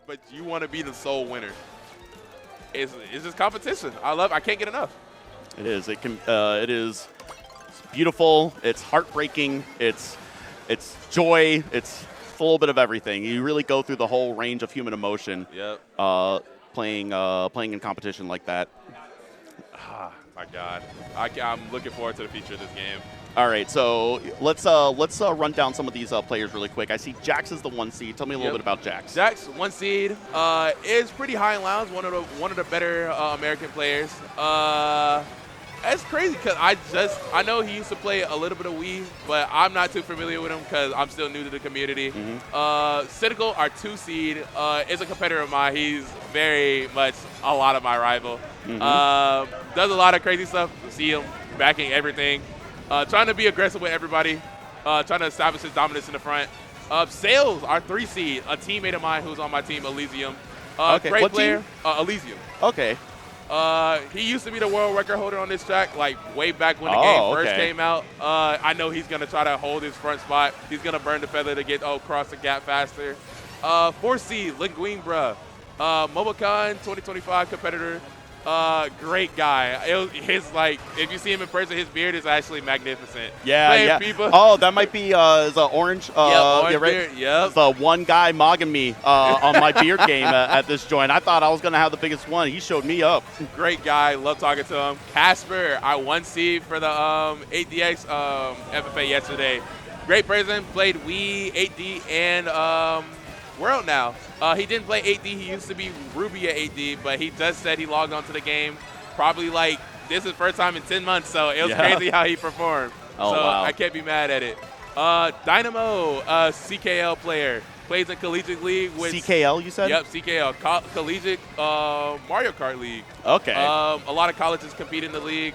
but you want to be the sole winner. It's just competition. I can't get enough. It is. It is beautiful. It's heartbreaking. It's joy. It's a little bit of everything. You really go through the whole range of human emotion. Yep. Playing in competition like that. Ah, my God. I'm looking forward to the future of this game. All right, so let's run down some of these players really quick. I see Jax is the 1 seed. Tell me a little bit about Jax. Jax, 1 seed, is pretty high in Lounge. One of the better American players. It's crazy because I know he used to play a little bit of Wii, but I'm not too familiar with him because I'm still new to the community. Cynical, our 2 seed, is a competitor of mine. He's very much a lot of my rival. Does a lot of crazy stuff. See him backing everything. Trying to be aggressive with everybody. Trying to establish his dominance in the front. Sales, our 3 seed, a teammate of mine who's on my team, Elysium. Okay. Great What player. team? Elysium. Okay. He used to be the world record holder on this track, like way back when the game first came out. I know he's going to try to hold his front spot. He's going to burn the feather to get across the gap faster. 4 seed, LinguineBruh. MomoCon 2025 competitor. Great guy. His like, if you see him in person, his beard is actually magnificent. Yeah. FIFA. Oh, that might be is orange. Orange right? beard. Yep. The one guy mogging me on my beard game at this joint. I thought I was gonna have the biggest one. He showed me up. Great guy. Love talking to him. Kasper, our 1 seed for the 8DX FFA yesterday. Great person. Played Wii, 8D, and World now. He didn't play 8D. He used to be Ruby at 8D, but he just said he logged onto the game probably like this is his first time in 10 months, so it was crazy how he performed. Oh, so wow. I can't be mad at it. Dynamo, CKL player, plays in Collegiate League. With CKL, you said? Yep, CKL, Collegiate Mario Kart League. Okay. A lot of colleges compete in the league.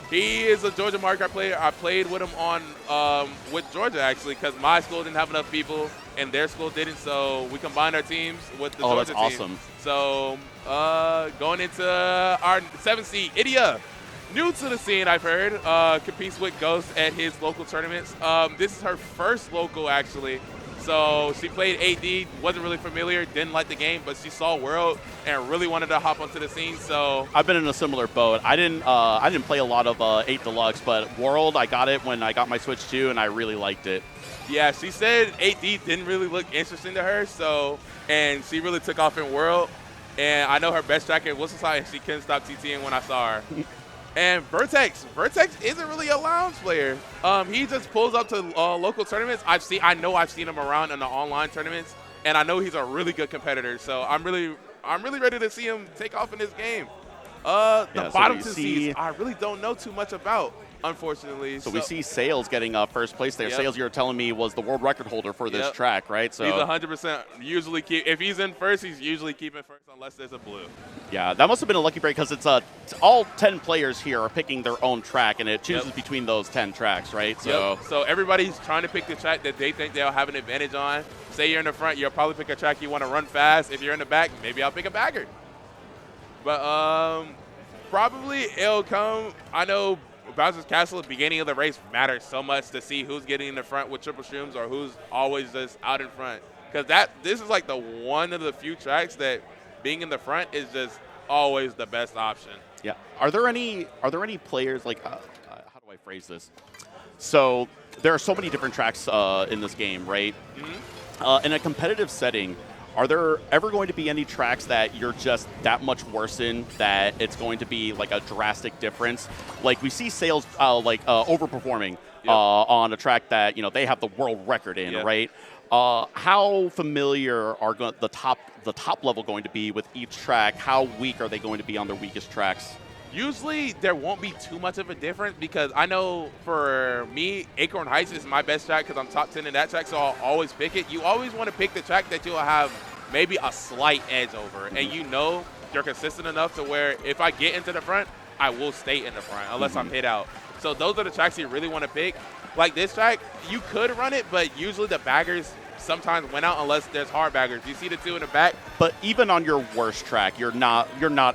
He is a Georgia Mario Kart player. I played with him on with Georgia actually because my school didn't have enough people and their school didn't, so we combined our teams with the Georgia that's team. awesome. So going into our 7th seed, Idia, new to the scene I've heard, competes with Ghost at his local tournaments. This is her first local actually. So she played 8D, wasn't really familiar, didn't like the game, but she saw World and really wanted to hop onto the scene. So I've been in a similar boat. I didn't play a lot of 8 Deluxe, but World, I got it when I got my Switch 2, and I really liked it. Yeah, she said 8D didn't really look interesting to her, and she really took off in World. And I know her best track at Whistleside, and she couldn't stop TTing when I saw her. And VerteX isn't really a lounge player. He just pulls up to local tournaments. I know I've seen him around in the online tournaments, and I know he's a really good competitor. So I'm really ready to see him take off in this game. The bottom 2 seeds, I really don't know too much about, unfortunately. So we see Sales getting first place there. Yep. Sales, you were telling me, was the world record holder for this track, right? So he's 100% usually if he's in first, he's usually keeping first unless there's a blue. Yeah, that must have been a lucky break because it's all 10 players here are picking their own track, and it chooses between those 10 tracks, right? So So everybody's trying to pick the track that they think they'll have an advantage on. Say you're in the front, you'll probably pick a track you want to run fast. If you're in the back, maybe I'll pick a bagger. But probably it'll come. I know Bowser's Castle at the beginning of the race matters so much to see who's getting in the front with triple shrooms or who's always just out in front. Because this is like the one of the few tracks that being in the front is just always the best option. yeah, are there any players like how do I phrase this? So there are so many different tracks in this game, right? In a competitive setting, are there ever going to be any tracks that you're just that much worse in that it's going to be like a drastic difference? Like we see Sales overperforming on a track that they have the world record in, right? How familiar are the top level going to be with each track? How weak are they going to be on their weakest tracks? Usually there won't be too much of a difference because I know for me, Acorn Heights is my best track because I'm top 10 in that track, so I'll always pick it. You always want to pick the track that you'll have maybe a slight edge over, and you're consistent enough to where if I get into the front, I will stay in the front unless I'm hit out. So those are the tracks you really want to pick. Like this track, you could run it, but usually the baggers sometimes win out unless there's hard baggers. You see the two in the back. But even on your worst track, you're not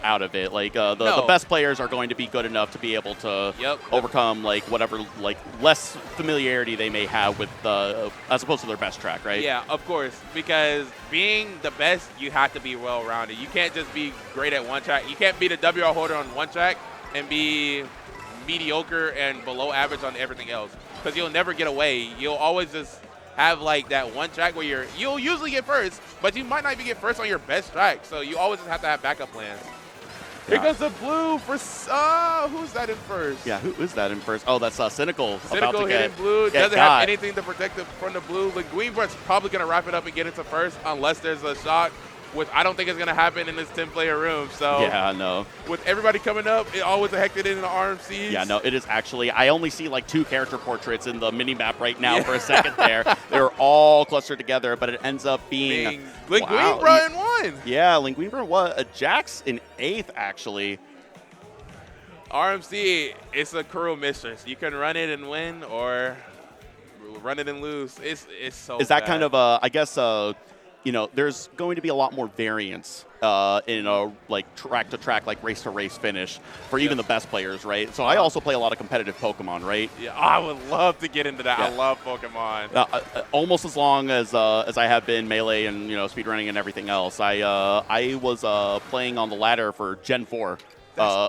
out of it. Like the best players are going to be good enough to be able to overcome like whatever like less familiarity they may have with as opposed to their best track, right? Yeah, of course. Because being the best, you have to be well-rounded. You can't just be great at one track. You can't be the WR holder on one track and be mediocre and below average on everything else. Because you'll never get away. You'll always just have like that one track where you'll usually get first, but you might not even get first on your best track. So you always just have to have backup plans. Here goes the blue for who's that in first? Yeah, who is that in first? Oh, that's Cynical. Cynical hitting blue. Doesn't have anything to protect it from the blue. LinguineBruh's probably going to wrap it up and get into first unless there's a shot, which I don't think is going to happen in this 10-player room. So yeah, no. With everybody coming up, it always a hectic in the RMCs. Yeah, no, it is actually. I only see like 2 character portraits in the mini-map right now for a second there. They're all clustered together, but it ends up being LinguineBruh in 1. Yeah, LinguineBruh was Jax in 8th, actually. RMC, it's a cruel mistress. You can run it and win or run it and lose. It's so Is that kind of, I guess, you know, there's going to be a lot more variance in a like track-to-track, like race-to-race finish for even the best players, right? So I also play a lot of competitive Pokemon, right? Yeah, I would love to get into that. Yeah. I love Pokemon. Almost as long as I have been Melee and, you know, speedrunning and everything else. I was playing on the ladder for Gen 4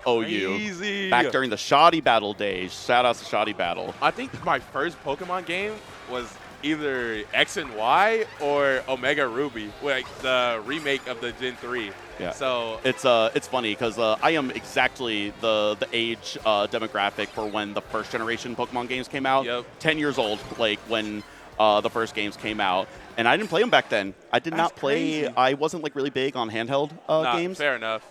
OU back during the Shoddy Battle days. Shout out to Shoddy Battle. I think my first Pokemon game was either X and Y or Omega Ruby, like the remake of the Gen 3. Yeah. So it's funny because I am exactly the age demographic for when the first generation Pokemon games came out. 10 years old, like when the first games came out, and I didn't play them back then. I did not play. Crazy. I wasn't like really big on handheld games. Fair enough.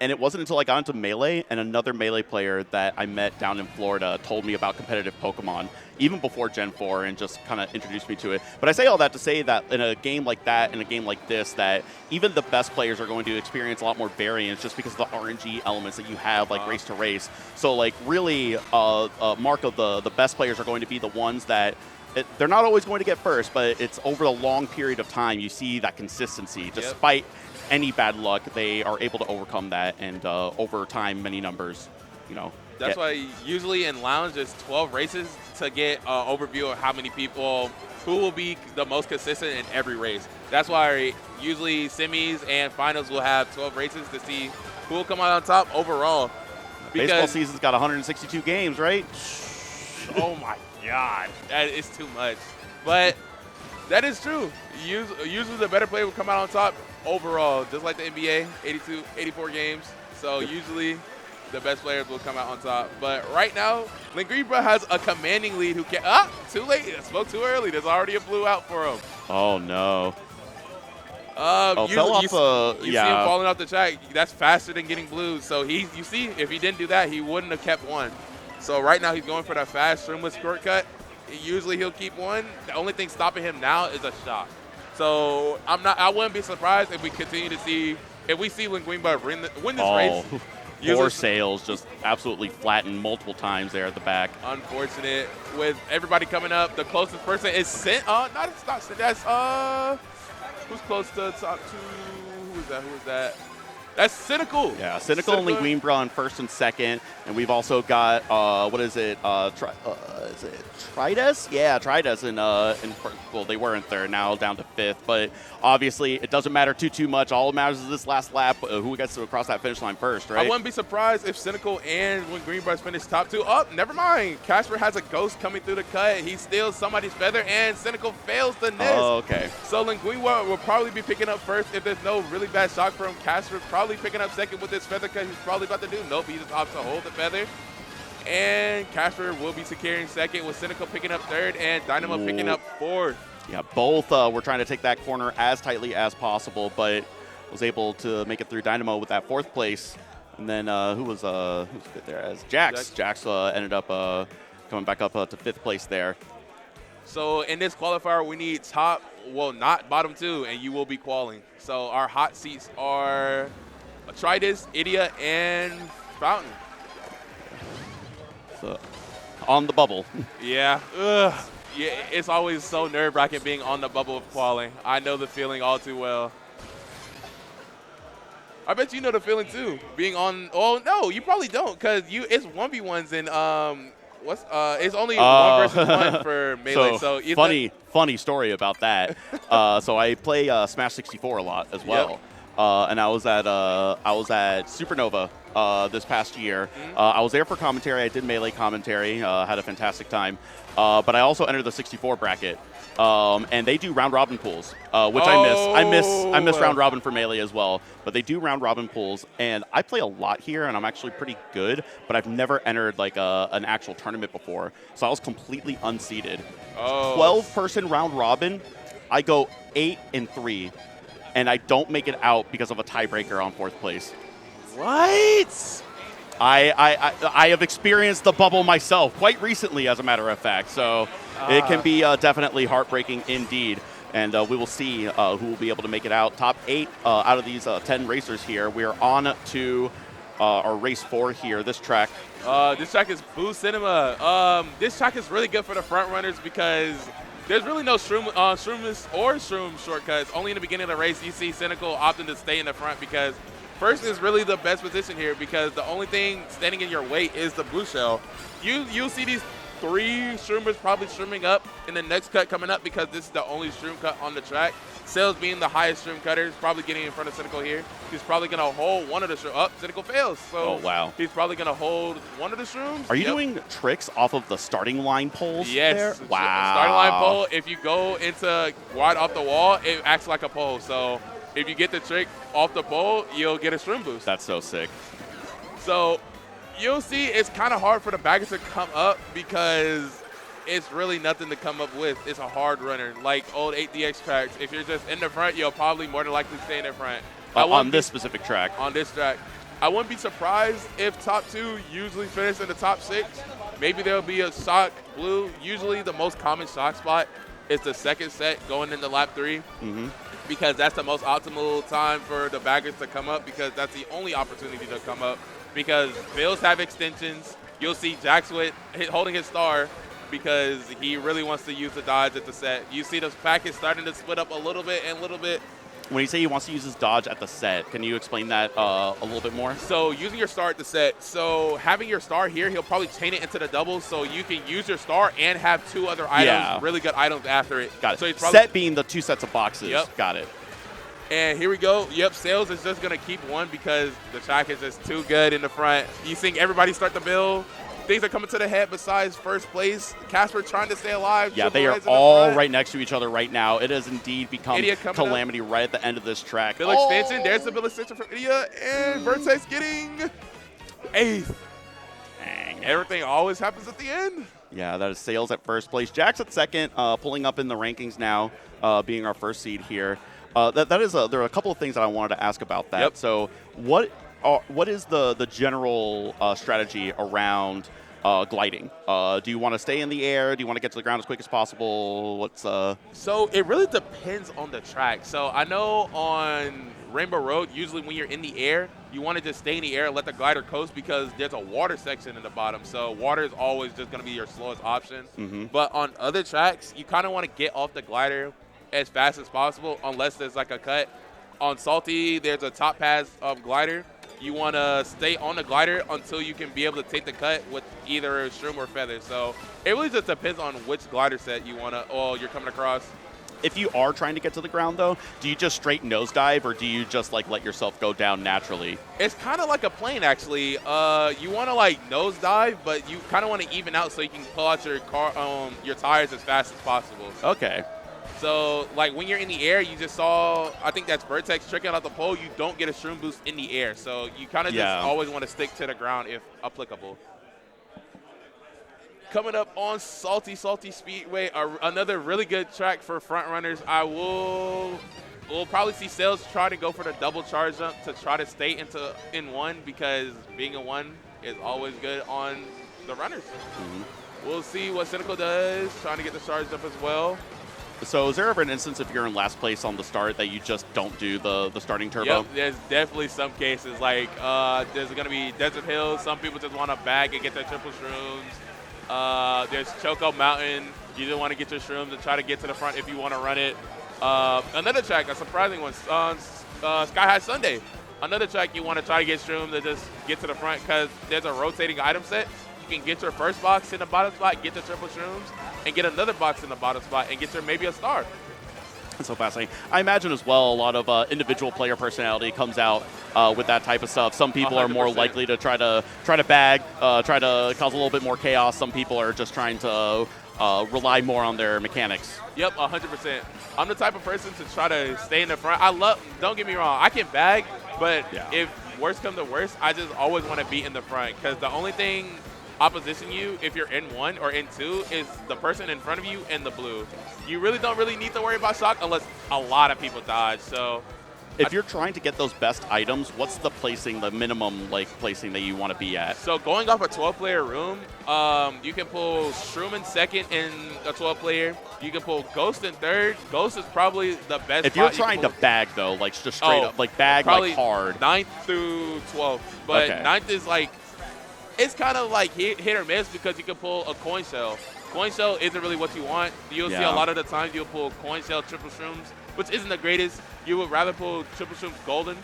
And it wasn't until I got into Melee and another Melee player that I met down in Florida told me about competitive Pokemon, even before Gen 4, and just kind of introduced me to it. But I say all that to say that in a game like that, in a game like this, that even the best players are going to experience a lot more variance just because of the RNG elements that you have, like race to race. So, like, really, mark of the best players are going to be the ones that they're not always going to get first, but it's over a long period of time you see that consistency. Despite any bad luck, they are able to overcome that, and over time, many numbers, you know. That's why usually in Lounge there's 12 races to get an overview of how many people, who will be the most consistent in every race. That's why usually semis and finals will have 12 races to see who will come out on top overall. Baseball season's got 162 games, right? Oh my God, that is too much. But that is true. Usually the better player will come out on top overall, just like the NBA, 84 games. So usually the best players will come out on top. But right now, LinguineBruh has a commanding lead who can't. Too late. I spoke too early. There's already a blue out for him. Oh, no. You see him falling off the track. That's faster than getting blues. So you see, if he didn't do that, he wouldn't have kept 1. So right now he's going for that fast trimless shortcut. Usually he'll keep 1. The only thing stopping him now is a shot. So I wouldn't be surprised if we continue to see, if we see LinguineBruh win this race. Four sails just absolutely flattened multiple times there at the back. Unfortunate. With everybody coming up, the closest person is it's not Sint. That's who's close to top 2? Who is that? That's Cynical. Yeah, Cynical and LinguineBruh in first and second. And we've also got, what is it? Is it Trydes? Yeah, Trydes in first. Well, they were in third, now down to 5th. But obviously, it doesn't matter too much. All that matters is this last lap, who gets to cross that finish line first, right? I wouldn't be surprised if Cynical and LinguineBruh finish top 2. Oh, never mind. Kasper has a ghost coming through the cut. He steals somebody's feather, and Cynical fails the nest. Oh, okay. So LinguineBruh will probably be picking up first if there's no really bad shock from him. Kasper probably picking up second with his feather because he's probably about to do. Nope, he just opts to hold the feather. And Kasper will be securing second with Cynical picking up third and Dynamo picking up 4th. Yeah, both were trying to take that corner as tightly as possible, but was able to make it through. Dynamo with that 4th place. And then who's good there? As Jax. Jax ended up coming back up to 5th place there. So in this qualifier, we need not bottom 2, and you will be qualing. So our hot seats are Trydes, Idia, and Fountain. So on the bubble. Yeah. Ugh. Yeah, it's always so nerve-wracking being on the bubble of qualing. I know the feeling all too well. I bet you know the feeling too. Being on. Oh no, you probably don't, cause it's 1v1s and it's only 1 versus 1 for melee. So funny story about that. So I play Smash 64 a lot as well. Yep. And I was at Supernova this past year. I was there for commentary. I did melee commentary. Had a fantastic time. But I also entered the 64 bracket. And they do round robin pools, which I miss round robin for melee as well. But they do round robin pools, and I play a lot here, and I'm actually pretty good. But I've never entered like an actual tournament before, so I was completely unseeded. 12-person round robin, I go 8-3, and I don't make it out because of a tiebreaker on 4th place. What? I have experienced the bubble myself quite recently, as a matter of fact. So it can be definitely heartbreaking indeed. And we will see who will be able to make it out. Top 8 out of these 10 racers here. We are on to our race 4 here. This track. This track is Boo Cinema. This track is really good for the front runners because there's really no Shroomish or Shroom shortcuts. Only in the beginning of the race you see Cynical opting to stay in the front because first is really the best position here because the only thing standing in your way is the blue shell. You'll see these 3 Shroomers probably shrooming up in the next cut coming up because this is the only shroom cut on the track. Sales being the highest shroom cutter is probably getting in front of Cynical here. He's probably going to hold one of the shrooms. Cynical fails. So he's probably going to hold one of the shrooms. Are you doing tricks off of the starting line poles? Yes. There? Wow. Starting line pole, if you go into wide off the wall, it acts like a pole. So if you get the trick off the pole, you'll get a shroom boost. That's so sick. So you'll see it's kind of hard for the baggers to come up because it's really nothing to come up with. It's a hard runner, like old 8DX tracks. If you're just in the front, you'll probably more than likely stay in the front. On this specific track. On this track. I wouldn't be surprised if top 2 usually finish in the top 6. Maybe there'll be a shock blue. Usually the most common shock spot is the second set going into lap 3. Because that's the most optimal time for the baggers to come up because that's the only opportunity to come up. Because Bills have extensions. You'll see Jaxwit holding his star because he really wants to use the dodge at the set. You see the package starting to split up a little bit and a little bit. When you say he wants to use his dodge at the set, can you explain that a little bit more? So using your star at the set. So having your star here, he'll probably chain it into the double so you can use your star and have 2 other items, really good items after it. Got it. So set being the 2 sets of boxes. Yep. Got it. And here we go. Yep, Sales is just going to keep 1 because the track is just too good in the front. You seeing everybody start to build. Things are coming to the head besides first place. Casper trying to stay alive. Yeah, they are all right next to each other right now. It has indeed become calamity right at the end of this track. Bill extension. There's the Bill extension from Idia. And VerteX getting 8th. Dang. Everything always happens at the end. Yeah, that is Sales at first place. Jax at second, pulling up in the rankings now, being our first seed here. There are a couple of things that I wanted to ask about that. Yep. So what is the general strategy around gliding? Do you want to stay in the air? Do you want to get to the ground as quick as possible? So it really depends on the track. So I know on Rainbow Road, usually when you're in the air, you want to just stay in the air and let the glider coast because there's a water section in the bottom. So water is always just going to be your slowest option. But on other tracks, you kind of want to get off the glider as fast as possible unless there's like a cut. On Salty, there's a top pass glider. You want to stay on the glider until you can be able to take the cut with either shroom or feather. So it really just depends on which glider set you want to, you're coming across. If you are trying to get to the ground, though, do you just straight nosedive or do you just like let yourself go down naturally? It's kind of like a plane, actually. You want to like nosedive, but you kind of want to even out so you can pull out your your tires as fast as possible. Okay. So, like, when you're in the air, you just saw, I think that's VerteX tricking out the pole, you don't get a shroom boost in the air. So, you kind of just always want to stick to the ground if applicable. Coming up on Salty Speedway, another really good track for front runners. We'll probably see Sales try to go for the double charge jump to try to stay in 1 because being in 1 is always good on the runners. We'll see what Cynical does, trying to get the charge jump as well. So is there ever an instance if you're in last place on the start that you just don't do the starting turbo? Yep, there's definitely some cases. Like there's going to be Desert Hills. Some people just want to bag and get their triple shrooms. There's Choco Mountain. You just want to get your shrooms and try to get to the front if you want to run it. Another track, a surprising one, Sky High Sunday. Another track you want to try to get shrooms and just get to the front because there's a rotating item set. You can get your first box in the bottom spot, get the triple shrooms, and get another box in the bottom spot and get your maybe a star. That's so fascinating. I imagine as well a lot of individual player personality comes out with that type of stuff. Some people 100%. Are more likely to try to bag, try to cause a little bit more chaos. Some people are just trying to rely more on their mechanics. Yep, 100%. I'm the type of person to try to stay in the front. Don't get me wrong, I can bag, but if worst comes to worst, I just always want to be in the front because the only thing opposition you, if you're in 1 or in 2, is the person in front of you in the blue. You really don't need to worry about shock unless a lot of people dodge. So if you're trying to get those best items, what's the placing, the minimum placing that you want to be at? So going off a 12-player room, you can pull Shroom in second in a 12-player. You can pull Ghost in third. Ghost is probably the best. If you're trying to bag though, like just straight up, like bag like hard. 9th through 12th, but 9th is like it's kind of like hit or miss because you can pull a coin shell. Coin shell isn't really what you want. You'll see a lot of the times you'll pull coin shell triple shrooms, which isn't the greatest. You would rather pull triple shrooms golden,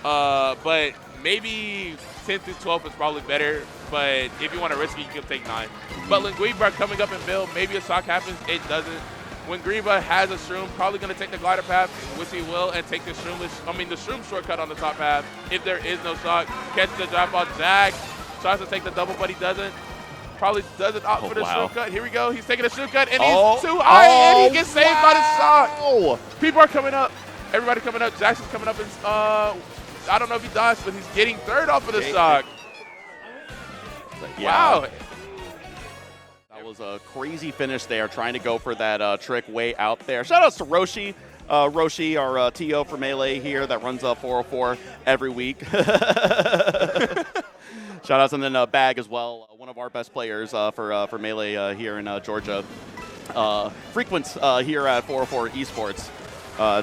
but maybe 10 through 12 is probably better. But if you want to risk it, you can take 9. But LinguineBruh coming up in build, maybe a shock happens, it doesn't. When LinguineBruh has a shroom, probably going to take the glider path, which he will, and take the shroom shortcut on the top path. If there is no shock, catch the drop off. Jag tries to take the double, but he doesn't. Probably doesn't opt for the shortcut. Here we go. He's taking a shortcut, and he's too high, and he gets saved by the shock. People are coming up. Everybody coming up. Jackson's coming up. And, I don't know if he dodged, but he's getting third off of the shock. Wow. That was a crazy finish there, trying to go for that trick way out there. Shout outs to Roshi. Roshi, our TO for Melee here that runs 404 every week. Shout outs, and then Bag as well, one of our best players for Melee here in Georgia. Frequents here at 404 Esports,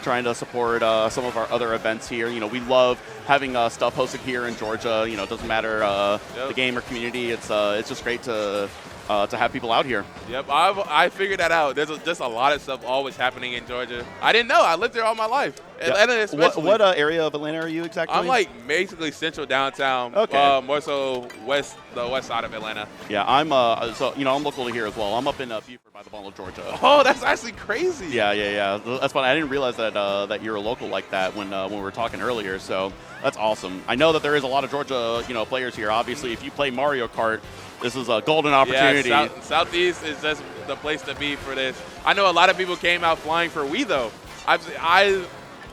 trying to support some of our other events here. You know, we love having stuff hosted here in Georgia. You know, it doesn't matter the gamer community. It's just great to have people out here. Yep, I figured that out. There's just a lot of stuff always happening in Georgia. I didn't know. I lived there all my life. Atlanta especially. What area of Atlanta are you exactly? I'm like basically central downtown. Okay. More so the west side of Atlanta. Yeah, I'm so you know I'm local to here as well. I'm up in Beaufort by the Bottle of Georgia. Oh, that's actually crazy. Yeah. That's fun. I didn't realize that that you're a local like that when we were talking earlier. So that's awesome. I know that there is a lot of Georgia players here. Obviously, if you play Mario Kart, this is a golden opportunity. Yeah, Southeast is just the place to be for this. I know a lot of people came out flying for Wii though.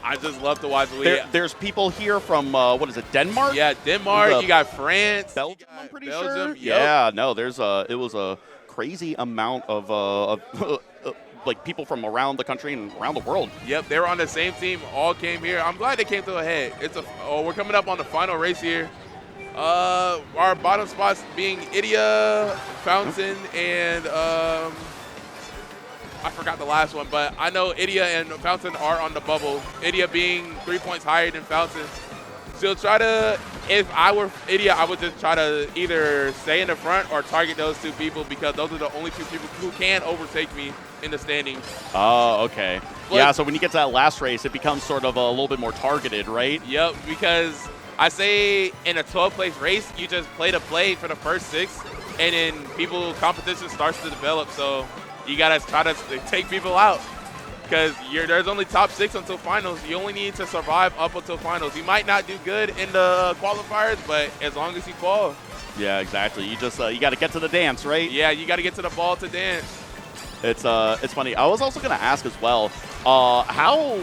I just love to watch Wii. There's people here from what is it, Denmark? Yeah, Denmark. You got France, Belgium. I'm pretty sure. Yep. Yeah, no, it was a crazy amount of like people from around the country and around the world. Yep, they were on the same team. All came here. I'm glad they came to a head. We're coming up on the final race here. Our bottom spots being Idia, Fountain, and I forgot the last one, but I know Idia and Fountain are on the bubble. Idia being 3 points higher than Fountain. So if I were Idia, I would just try to either stay in the front or target those two people because those are the only two people who can overtake me in the standings. Oh, okay. But, yeah, so when you get to that last race, it becomes sort of a little bit more targeted, right? Yep, because I say in a 12-place race, you just play to play for the first 6, and then competition starts to develop. So you got to try to take people out because there's only top 6 until finals. You only need to survive up until finals. You might not do good in the qualifiers, but as long as you qual. Yeah, exactly. You just you got to get to the dance, right? Yeah, you got to get to the ball to dance. It's funny. I was also going to ask as well, how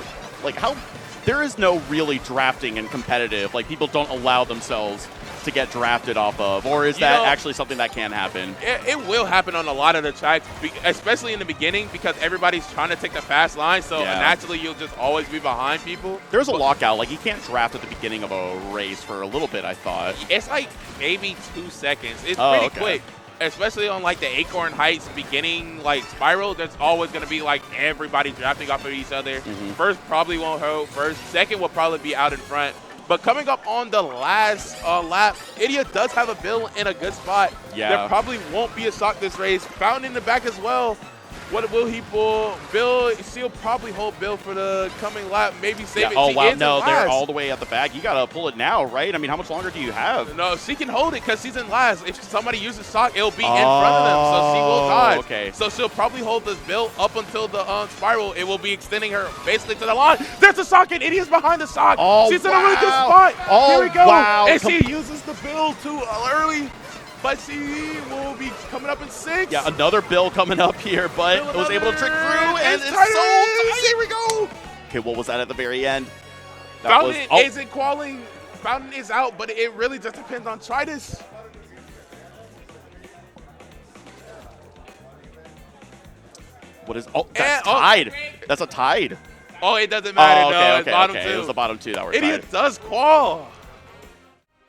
there is no really drafting and competitive. Like people don't allow themselves to get drafted off of, or is that actually something that can happen? It will happen on a lot of the tracks, especially in the beginning because everybody's trying to take the fast line, so naturally you'll just always be behind people. There's a lockout, like you can't draft at the beginning of a race for a little bit, I thought. It's like maybe 2 seconds. It's pretty quick. Especially on like the Acorn Heights beginning like spiral, there's always going to be like everybody drafting off of each other. First probably won't hold first. Second will probably be out in front. But coming up on the last lap, Idia does have a build in a good spot. Yeah. There probably won't be a shock this race. Found in the back as well. What will he pull? Bill, he'll probably hold Bill for the coming lap. Maybe save it. Oh, She wow. is No, in they're last. all the way at the back. You got to pull it now, right? I mean, how much longer do you have? No, she can hold it because she's in last. If somebody uses shock, it'll be in front of them, so she will dodge. Okay. So she'll probably hold this Bill up until the spiral. It will be extending her basically to the line. There's a shock, and Idia's behind the shock. Oh, She's in a really good spot. Oh, Here we go. wow. And she uses the Bill too early. But she will be coming up in 6. Yeah, another Bill coming up here, but it was able to trick through, and it's so tight. Here we go. Okay, what was that at the very end? Fountain isn't qualing. Fountain is out, but it really just depends on Trydes. What is? Oh, that's tied. That's a tied. Oh, it doesn't matter. Oh, okay, no, okay, it's bottom okay. two. It was the bottom two that were Idia tied. does qual.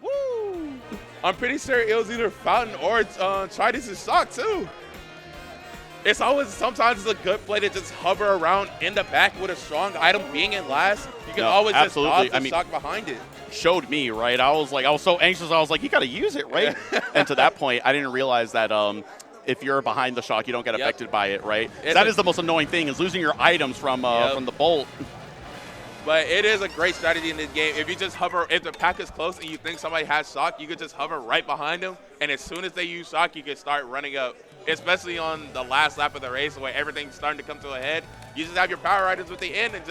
Woo! I'm pretty sure it was either Fountain or Trydes' shock too. It's always, sometimes it's a good play to just hover around in the back with a strong item being in last. You can always just dodge the shock behind it. Showed me, right? I was so anxious. I was like, you got to use it, right? And to that point, I didn't realize that if you're behind the shock, you don't get affected by it, right? That is the most annoying thing, is losing your items from the bolt. But it is a great strategy in this game. If you just hover, if the pack is close and you think somebody has shock, you could just hover right behind them. And as soon as they use shock, you can start running up. Especially on the last lap of the race where everything's starting to come to a head. You just have your power items with the end and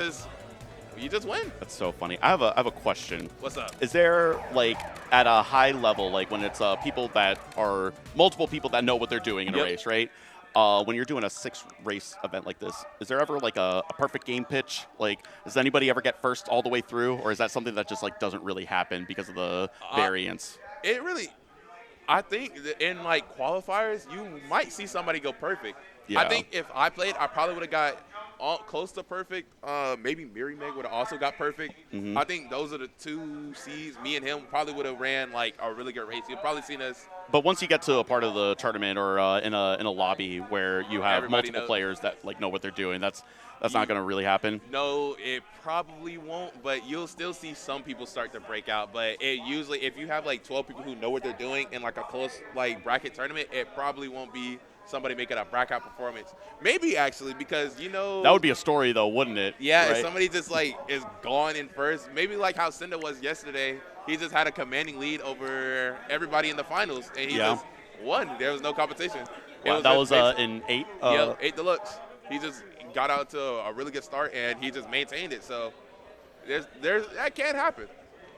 you just win. That's so funny. I have a question. What's up? Is there, like, at a high level, like when it's people that are multiple people that know what they're doing in a race, right? When you're doing a 6-race event like this, is there ever like a perfect game pitch? Like, does anybody ever get first all the way through, or is that something that just like doesn't really happen because of the variance? I think that in like qualifiers, you might see somebody go perfect. Yeah. I think if I played, I probably would have got close to perfect. Maybe Miri Meg would have also got perfect. Mm-hmm. I think those are the two C's. Me and him probably would have ran like a really good race. You've probably seen us. But once you get to a part of the tournament or in a lobby where you have multiple players that like know what they're doing, that's not going to really happen. No, it probably won't, but you'll still see some people start to break out. But it usually, if you have like 12 people who know what they're doing in like a close like bracket tournament, it probably won't be somebody making a breakout performance. Maybe actually, because that would be a story though, wouldn't it? Yeah, right? If somebody just like is gone in first, maybe like how Cinda was yesterday. He just had a commanding lead over everybody in the finals, and he just won. There was no competition. Wow, that was in 8. 8 deluxe. He just got out to a really good start, and he just maintained it. So there's that can't happen.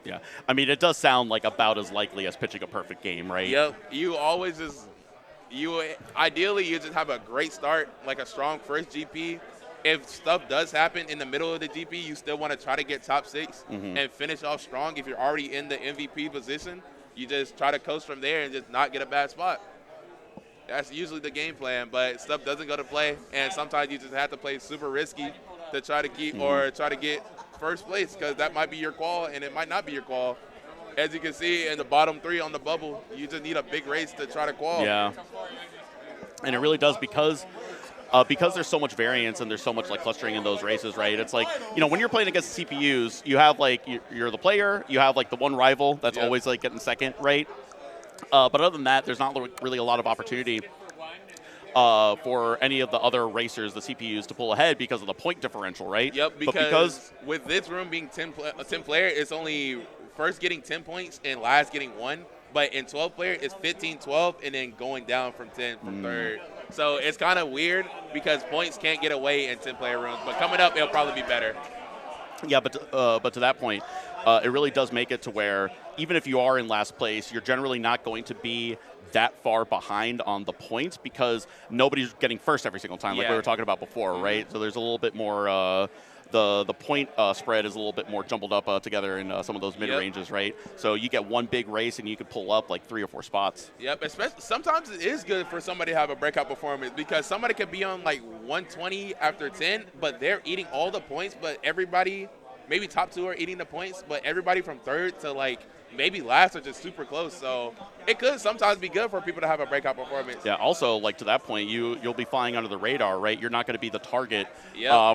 Yeah, I mean, it does sound like about as likely as pitching a perfect game, right? Yep. You always ideally you just have a great start, like a strong first GP. If stuff does happen in the middle of the GP, you still want to try to get top 6 and finish off strong. If you're already in the MVP position, you just try to coast from there and just not get a bad spot. That's usually the game plan, but stuff doesn't go to play, and sometimes you just have to play super risky to try to keep or try to get first place, because that might be your qual and it might not be your qual. As you can see in the bottom 3 on the bubble, you just need a big race to try to qual. Yeah, and it really does because there's so much variance and there's so much like clustering in those races, right? It's like, when you're playing against CPUs, you have like, you're the player, you have like the one rival that's always like getting second, right? But other than that, there's not really a lot of opportunity for any of the other racers, the CPUs, to pull ahead because of the point differential, right? Yep, because with this room being 10 player, it's only first getting 10 points and last getting 1. But in 12 player, it's 15-12 and then going down from 10 from third. So it's kind of weird because points can't get away in 10 player rooms. But coming up, it'll probably be better. Yeah, but to that point, it really does make it to where even if you are in last place, you're generally not going to be that far behind on the points because nobody's getting first every single time, like we were talking about before, right? So there's a little bit more the point spread is a little bit more jumbled up together in some of those mid-ranges, right? So you get one big race and you could pull up like 3 or 4 spots. Yep, especially sometimes it is good for somebody to have a breakout performance because somebody could be on like 120 after 10, but they're eating all the points, but everybody maybe top 2 are eating the points, but everybody from 3rd to like maybe last are just super close. So it could sometimes be good for people to have a breakout performance. Yeah. Also, like to that point, you'll be flying under the radar, right? You're not going to be the target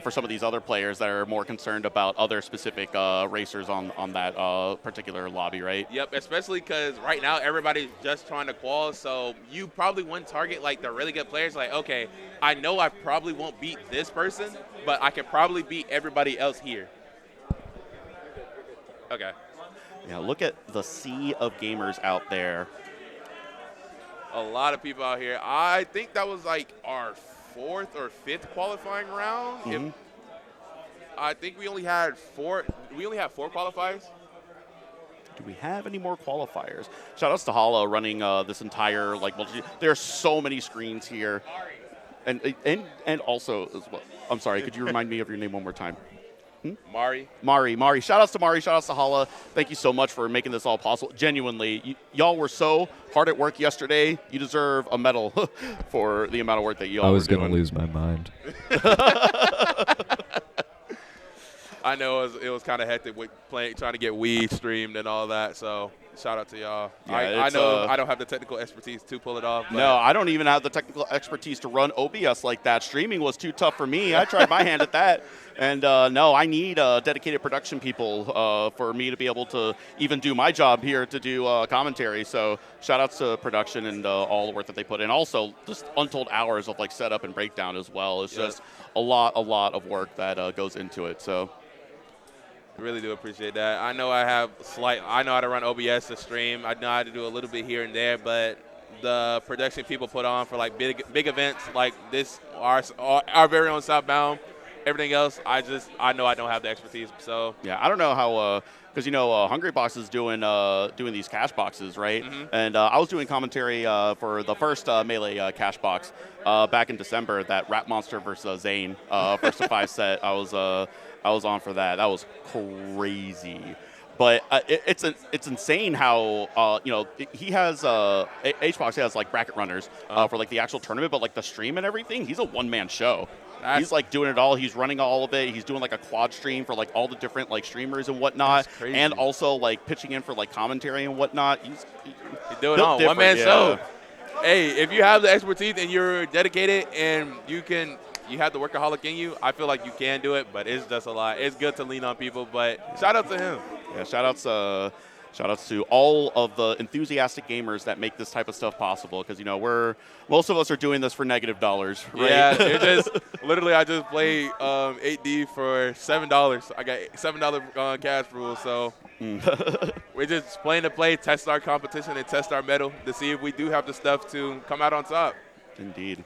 for some of these other players that are more concerned about other specific racers on that particular lobby, right? Yep. Especially because right now everybody's just trying to qual, so you probably wouldn't target like the really good players. Like, okay, I know I probably won't beat this person, but I can probably beat everybody else here. Okay. Yeah, look at the sea of gamers out there. A lot of people out here. I think that was like our 4th or 5th qualifying round. I think we only had 4. We only have 4 qualifiers. Do we have any more qualifiers? Shout outs to Hala running this entire like multitude. There are so many screens here, and also as well. I'm sorry. Could you remind me of your name one more time? Mari. Shout outs to Mari. Shout outs to Hala. Thank you so much for making this all possible. Genuinely, y'all were so hard at work yesterday. You deserve a medal for the amount of work that y'all were doing. I was going to lose my mind. I know it was kind of hectic with trying to get Wii streamed and all that. So shout out to y'all. Yeah, I know I don't have the technical expertise to pull it off. But no, I don't even have the technical expertise to run OBS like that. Streaming was too tough for me. I tried my hand at that. And no, I need dedicated production people for me to be able to even do my job here to do commentary. So shout outs to production and all the work that they put in. Also, just untold hours of like setup and breakdown as well. It's just a lot of work that goes into it. So. Really do appreciate that. I know I know how to run OBS to stream. I know how to do a little bit here and there, but the production people put on for like big events like this, our very own Southbound, everything else, I know I don't have the expertise. So yeah, I don't know how because Hungrybox is doing these cash boxes, right? Mm-hmm. And I was doing commentary for the first Melee cash box back in December. That Rat Monster versus Zane 1-5 set. I was on for that. That was crazy. But it's insane how he has HBox has like bracket runners for like the actual tournament, but like the stream and everything, he's a one-man show. He's like doing it all. He's running all of it. He's doing like a quad stream for like all the different like streamers and whatnot, and also like pitching in for like commentary and whatnot. He's doing it all one-man show. Hey, if you have the expertise and you're dedicated and you have the workaholic in you, I feel like you can do it, but it's just a lot. It's good to lean on people, but shout out to him. Yeah, shout outs to all of the enthusiastic gamers that make this type of stuff possible, because most of us are doing this for $, right? Yeah, I just played 8D for $7. I got $7 cash rules, so we're just playing to play, test our competition and test our mettle to see if we do have the stuff to come out on top. Indeed.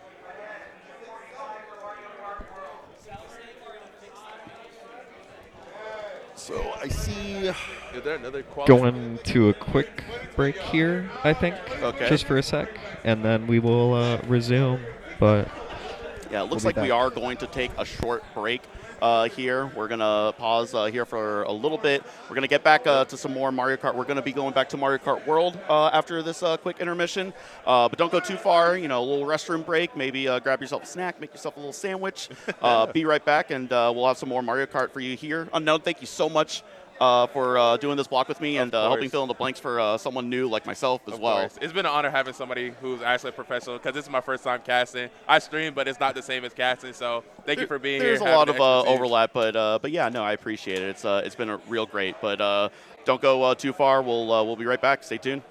So I see. Is there another going to a quick break here, I think. Okay. Just for a sec, and then we will resume. But yeah, it looks like we are going to take a short break here. We're gonna pause here for a little bit. We're gonna get back to some more Mario Kart. We're gonna be going back to Mario Kart World after this quick intermission. But don't go too far. A little restroom break. Maybe grab yourself a snack, make yourself a little sandwich. Be right back, and we'll have some more Mario Kart for you here. Unknown, thank you so much for doing this block with me and helping fill in the blanks for someone new like myself as well. Course. It's been an honor having somebody who's actually a professional, because this is my first time casting. I stream, but it's not the same as casting, so thank you for being here. There's a lot of overlap, but yeah, no, I appreciate it. It's been a real great, but don't go too far. We'll be right back. Stay tuned.